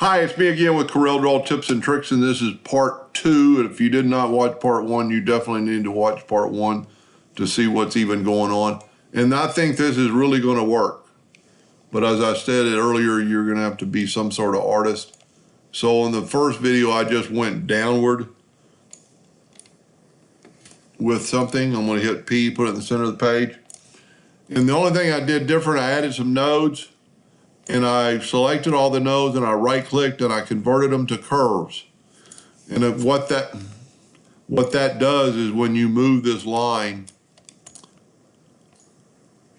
Hi, it's me again with Corel Draw Tips and Tricks, and this is part 2. And if you did not watch part 1, you definitely need to watch part 1 to see what's even going on. And I think this is really going to work. But as I said earlier, you're going to have to be some sort of artist. So in the first video, I just went downward with something. I'm going to hit P, put it in the center of the page. And the only thing I did different, I added some nodes. And I selected all the nodes and I right-clicked and I converted them to curves. And what that does is when you move this line,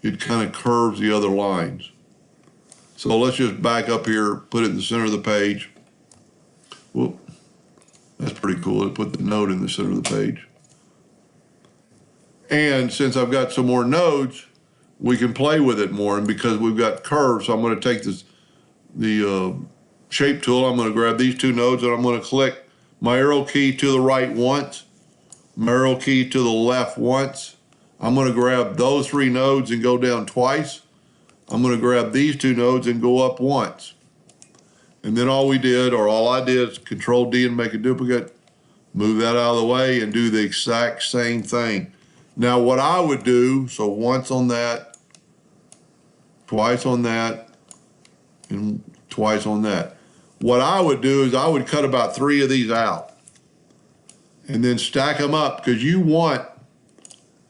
it kind of curves the other lines. So let's just back up here, put it in the center of the page. Whoop, that's pretty cool. It put the node in the center of the page. And since I've got some more nodes, we can play with it more, and because we've got curves, so I'm going to take the shape tool. I'm going to grab these two nodes and I'm going to click my arrow key to the right once, my arrow key to the left once. I'm going to grab those 3 nodes and go down twice. I'm going to grab these 2 nodes and go up once. And then all I did is Control D and make a duplicate, move that out of the way and do the exact same thing. Now what I would do, so once on that, twice on that, and twice on that. What I would do is I would cut about 3 of these out and then stack them up, because you want,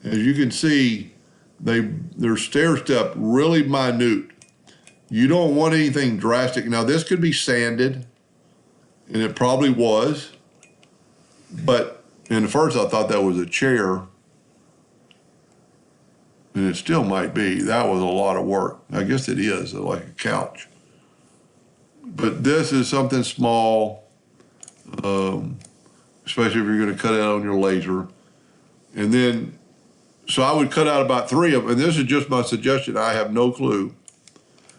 as you can see, they're stair-step really minute. You don't want anything drastic. Now this could be sanded, and it probably was, but at first I thought that was a chair. And it still might be. That was a lot of work. I guess it is, like a couch. But this is something small, especially if you're going to cut it out on your laser. And then, so I would cut out about 3 of them. And this is just my suggestion. I have no clue.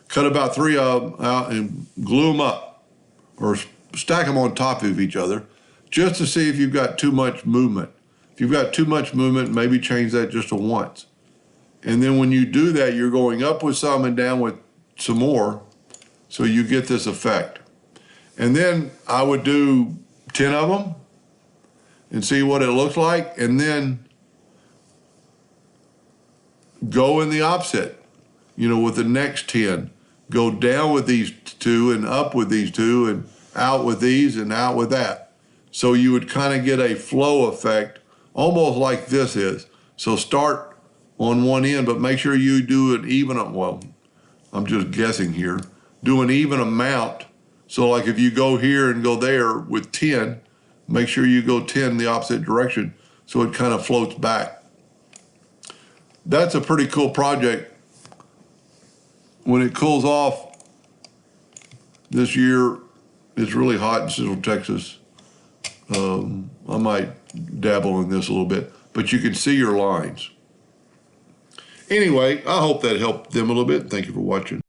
Cut about 3 of them out and glue them up, or stack them on top of each other, just to see if you've got too much movement. If you've got too much movement, maybe change that just to once. And then when you do that, you're going up with some and down with some more, so you get this effect. And then I would do 10 of them and see what it looks like, and then go in the opposite, with the next 10. Go down with these 2 and up with these 2 and out with these and out with that. So you would kind of get a flow effect, almost like this is. So start on one end, but make sure you do an even, well, I'm just guessing here, do an even amount. So like if you go here and go there with 10, make sure you go 10 the opposite direction so it kind of floats back. That's a pretty cool project. When it cools off this year, it's really hot in Central Texas. I might dabble in this a little bit, but you can see your lines. Anyway, I hope that helped them a little bit. Thank you for watching.